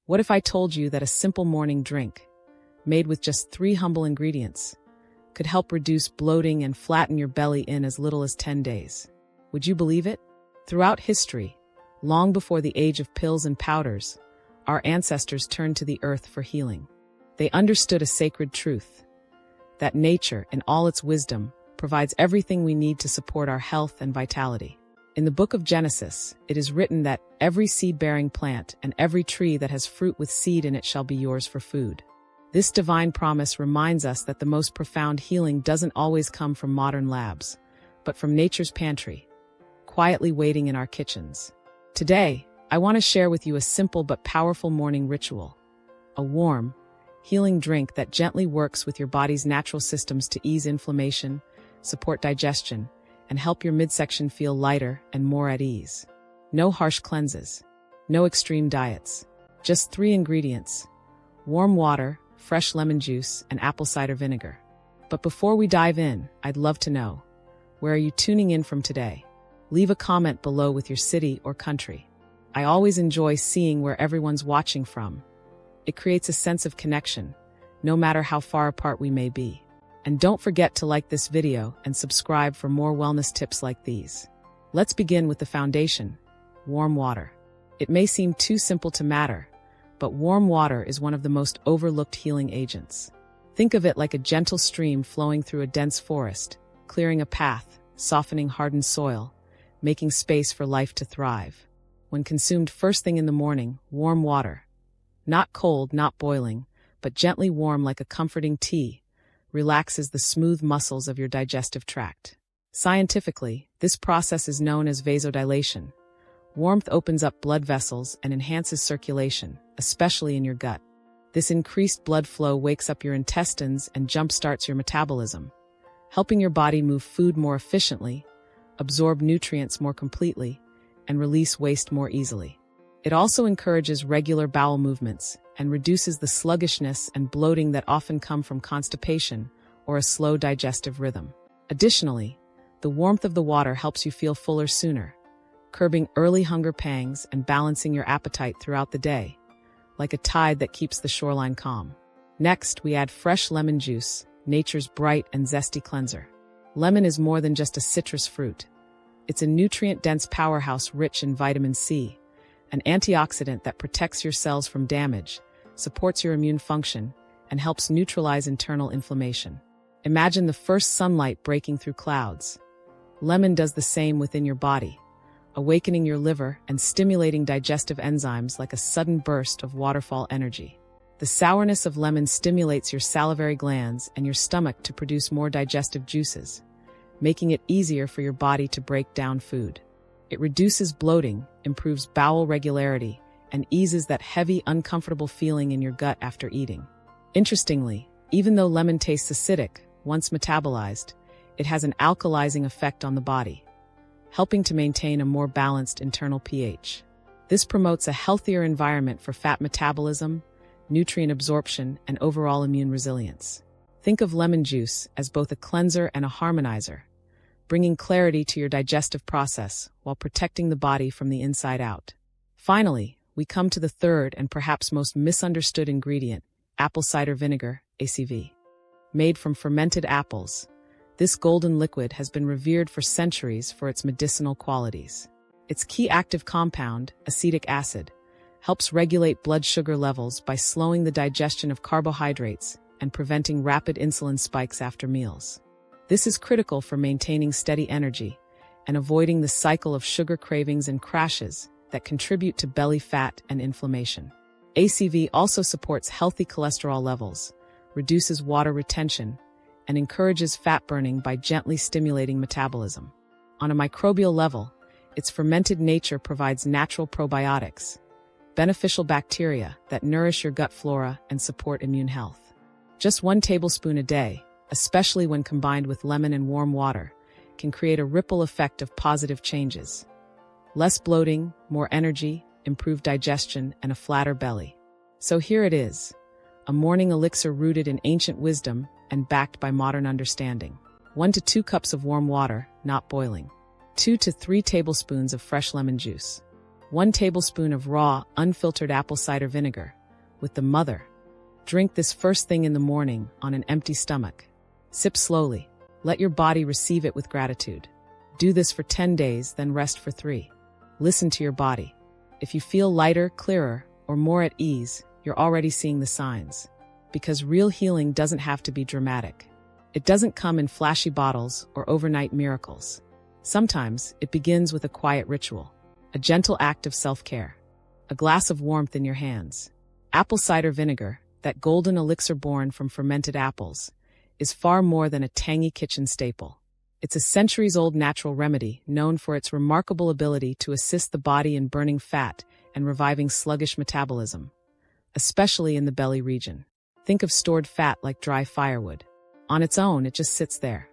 What if I told you that a simple morning drink, made with just 3 humble ingredients, could help reduce bloating and flatten your belly in as little as 10 days? Would you believe it? Throughout history, long before the age of pills and powders, our ancestors turned to the earth for healing. They understood a sacred truth, that nature, in all its wisdom, provides everything we need to support our health and vitality. In the book of Genesis, it is written that every seed-bearing plant and every tree that has fruit with seed in it shall be yours for food. This divine promise reminds us that the most profound healing doesn't always come from modern labs, but from nature's pantry, quietly waiting in our kitchens. Today, I want to share with you a simple but powerful morning ritual, a warm, healing drink that gently works with your body's natural systems to ease inflammation, support digestion, and help your midsection feel lighter and more at ease. No harsh cleanses, no extreme diets, just 3 ingredients: warm water, fresh lemon juice, and apple cider vinegar. But before we dive in, I'd love to know, where are you tuning in from today? Leave a comment below with your city or country. I always enjoy seeing where everyone's watching from. It creates a sense of connection, no matter how far apart we may be. And don't forget to like this video and subscribe for more wellness tips like these. Let's begin with the foundation: warm water. It may seem too simple to matter, but warm water is one of the most overlooked healing agents. Think of it like a gentle stream flowing through a dense forest, clearing a path, softening hardened soil, making space for life to thrive. When consumed first thing in the morning, warm water, not cold, not boiling, but gently warm like a comforting tea, relaxes the smooth muscles of your digestive tract. Scientifically, this process is known as vasodilation. Warmth opens up blood vessels and enhances circulation, especially in your gut. This increased blood flow wakes up your intestines and jumpstarts your metabolism, helping your body move food more efficiently, absorb nutrients more completely, and release waste more easily. It also encourages regular bowel movements and reduces the sluggishness and bloating that often come from constipation or a slow digestive rhythm. Additionally, the warmth of the water helps you feel fuller sooner, curbing early hunger pangs and balancing your appetite throughout the day, like a tide that keeps the shoreline calm. Next, we add fresh lemon juice, nature's bright and zesty cleanser. Lemon is more than just a citrus fruit. It's a nutrient-dense powerhouse rich in vitamin C, an antioxidant that protects your cells from damage, supports your immune function, and helps neutralize internal inflammation. Imagine the first sunlight breaking through clouds. Lemon does the same within your body, awakening your liver and stimulating digestive enzymes like a sudden burst of waterfall energy. The sourness of lemon stimulates your salivary glands and your stomach to produce more digestive juices, making it easier for your body to break down food. It reduces bloating, improves bowel regularity, and eases that heavy, uncomfortable feeling in your gut after eating. Interestingly, even though lemon tastes acidic, once metabolized, it has an alkalizing effect on the body, helping to maintain a more balanced internal pH. This promotes a healthier environment for fat metabolism, nutrient absorption, and overall immune resilience. Think of lemon juice as both a cleanser and a harmonizer, bringing clarity to your digestive process while protecting the body from the inside out. Finally, we come to the third and perhaps most misunderstood ingredient: apple cider vinegar, ACV. Made from fermented apples, this golden liquid has been revered for centuries for its medicinal qualities. Its key active compound, acetic acid, helps regulate blood sugar levels by slowing the digestion of carbohydrates and preventing rapid insulin spikes after meals. This is critical for maintaining steady energy and avoiding the cycle of sugar cravings and crashes that contribute to belly fat and inflammation. ACV also supports healthy cholesterol levels, reduces water retention, and encourages fat burning by gently stimulating metabolism. On a microbial level, its fermented nature provides natural probiotics, beneficial bacteria that nourish your gut flora and support immune health. Just 1 tablespoon a day, especially when combined with lemon and warm water, can create a ripple effect of positive changes. Less bloating, more energy, improved digestion, and a flatter belly. So here it is, a morning elixir rooted in ancient wisdom and backed by modern understanding. 1 to 2 cups of warm water, not boiling. 2 to 3 tablespoons of fresh lemon juice. 1 tablespoon of raw, unfiltered apple cider vinegar with the mother. Drink this first thing in the morning on an empty stomach. Sip slowly. Let your body receive it with gratitude. Do this for 10 days, then rest for 3. Listen to your body. If you feel lighter, clearer, or more at ease, you're already seeing the signs. Because real healing doesn't have to be dramatic. It doesn't come in flashy bottles or overnight miracles. Sometimes it begins with a quiet ritual, a gentle act of self-care, a glass of warmth in your hands. Apple cider vinegar, that golden elixir born from fermented apples, is far more than a tangy kitchen staple. It's a centuries-old natural remedy known for its remarkable ability to assist the body in burning fat and reviving sluggish metabolism, especially in the belly region. Think of stored fat like dry firewood. On its own, it just sits there.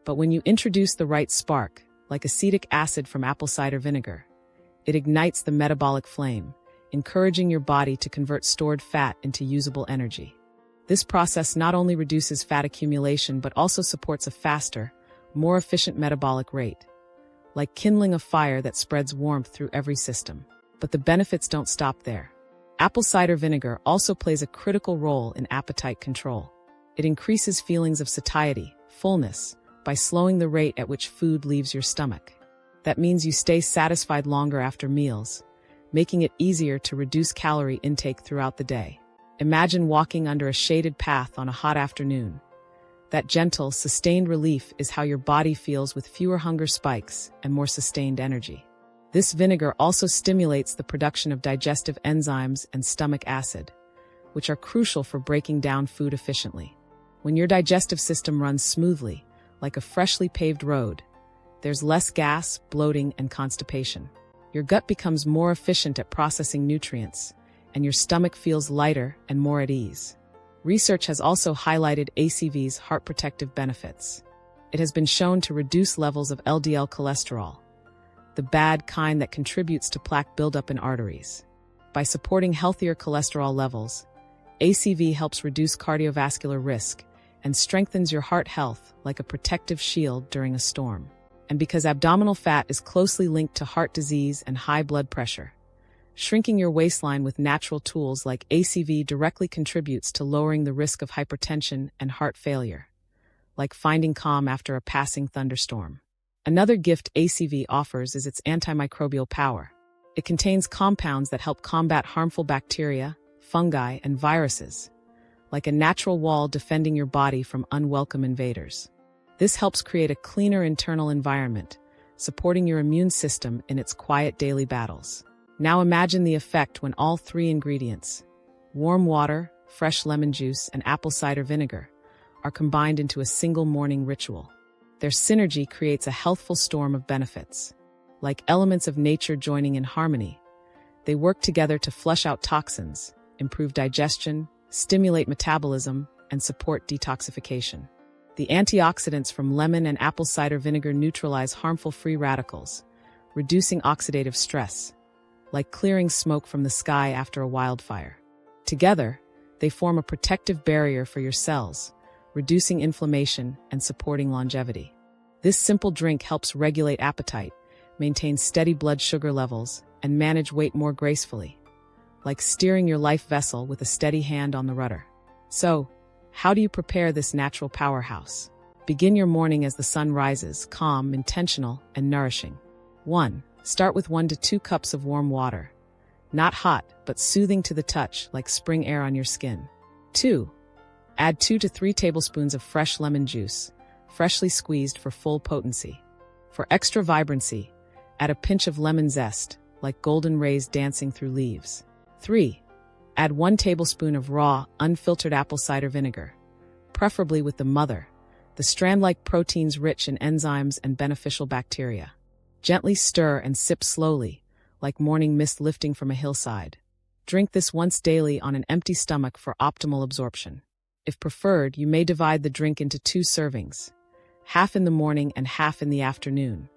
But when you introduce the right spark, like acetic acid from apple cider vinegar, it ignites the metabolic flame, encouraging your body to convert stored fat into usable energy. This process not only reduces fat accumulation but also supports a faster, more efficient metabolic rate, like kindling a fire that spreads warmth through every system. But the benefits don't stop there. Apple cider vinegar also plays a critical role in appetite control. It increases feelings of satiety, fullness, by slowing the rate at which food leaves your stomach. That means you stay satisfied longer after meals, making it easier to reduce calorie intake throughout the day. Imagine walking under a shaded path on a hot afternoon. That gentle, sustained relief is how your body feels with fewer hunger spikes and more sustained energy. This vinegar also stimulates the production of digestive enzymes and stomach acid, which are crucial for breaking down food efficiently. When your digestive system runs smoothly, like a freshly paved road, there's less gas, bloating, and constipation. Your gut becomes more efficient at processing nutrients, and your stomach feels lighter and more at ease. Research has also highlighted ACV's heart protective benefits. It has been shown to reduce levels of LDL cholesterol, the bad kind that contributes to plaque buildup in arteries. By supporting healthier cholesterol levels, ACV helps reduce cardiovascular risk and strengthens your heart health like a protective shield during a storm. And because abdominal fat is closely linked to heart disease and high blood pressure, shrinking your waistline with natural tools like ACV directly contributes to lowering the risk of hypertension and heart failure, like finding calm after a passing thunderstorm. Another gift ACV offers is its antimicrobial power. It contains compounds that help combat harmful bacteria, fungi, and viruses, like a natural wall defending your body from unwelcome invaders. This helps create a cleaner internal environment, supporting your immune system in its quiet daily battles. Now imagine the effect when all 3 ingredients, warm water, fresh lemon juice, and apple cider vinegar, are combined into a single morning ritual. Their synergy creates a healthful storm of benefits. Like elements of nature joining in harmony, they work together to flush out toxins, improve digestion, stimulate metabolism, and support detoxification. The antioxidants from lemon and apple cider vinegar neutralize harmful free radicals, reducing oxidative stress, like clearing smoke from the sky after a wildfire. Together, they form a protective barrier for your cells, reducing inflammation and supporting longevity. This simple drink helps regulate appetite, maintain steady blood sugar levels, and manage weight more gracefully, like steering your life vessel with a steady hand on the rudder. So, how do you prepare this natural powerhouse? Begin your morning as the sun rises, calm, intentional, and nourishing. 1. Start with 1 to 2 cups of warm water. Not hot, but soothing to the touch, like spring air on your skin. 2. Add 2 to 3 tablespoons of fresh lemon juice, freshly squeezed for full potency. For extra vibrancy, add a pinch of lemon zest, like golden rays dancing through leaves. 3. Add 1 tablespoon of raw, unfiltered apple cider vinegar, preferably with the mother, the strand-like proteins rich in enzymes and beneficial bacteria. Gently stir and sip slowly, like morning mist lifting from a hillside. Drink this once daily on an empty stomach for optimal absorption. If preferred, you may divide the drink into 2 servings, half in the morning and half in the afternoon,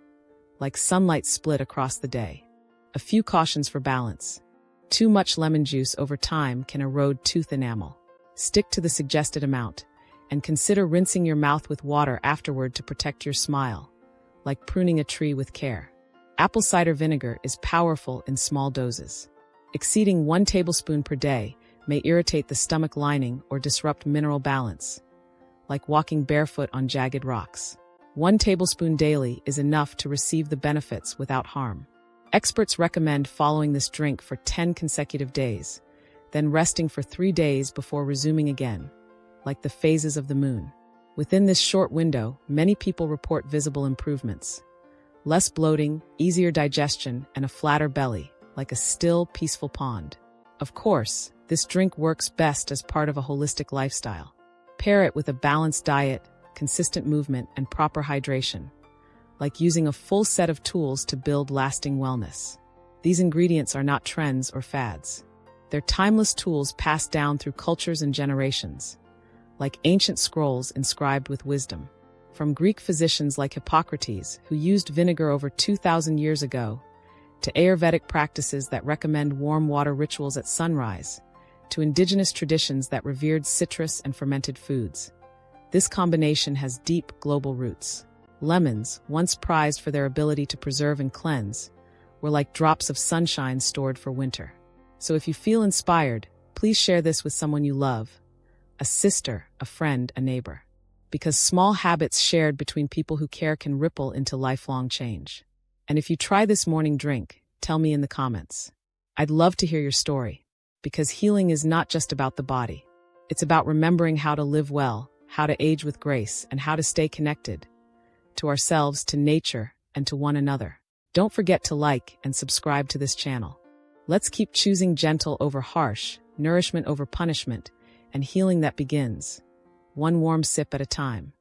like sunlight split across the day. A few cautions for balance. Too much lemon juice over time can erode tooth enamel. Stick to the suggested amount, and consider rinsing your mouth with water afterward to protect your smile, like pruning a tree with care. Apple cider vinegar is powerful in small doses. Exceeding 1 tablespoon per day may irritate the stomach lining or disrupt mineral balance, like walking barefoot on jagged rocks. 1 tablespoon daily is enough to receive the benefits without harm. Experts recommend following this drink for 10 consecutive days, then resting for 3 days before resuming again, like the phases of the moon. Within this short window, many people report visible improvements. Less bloating, easier digestion, and a flatter belly, like a still, peaceful pond. Of course, this drink works best as part of a holistic lifestyle. Pair it with a balanced diet, consistent movement, and proper hydration, like using a full set of tools to build lasting wellness. These ingredients are not trends or fads. They're timeless tools passed down through cultures and generations, like ancient scrolls inscribed with wisdom. From Greek physicians like Hippocrates, who used vinegar over 2,000 years ago, to Ayurvedic practices that recommend warm water rituals at sunrise, to indigenous traditions that revered citrus and fermented foods. This combination has deep global roots. Lemons, once prized for their ability to preserve and cleanse, were like drops of sunshine stored for winter. So if you feel inspired, please share this with someone you love, a sister, a friend, a neighbor. Because small habits shared between people who care can ripple into lifelong change. And if you try this morning drink, tell me in the comments. I'd love to hear your story, because healing is not just about the body. It's about remembering how to live well, how to age with grace, and how to stay connected to ourselves, to nature, and to one another. Don't forget to like and subscribe to this channel. Let's keep choosing gentle over harsh, nourishment over punishment, and healing that begins one warm sip at a time.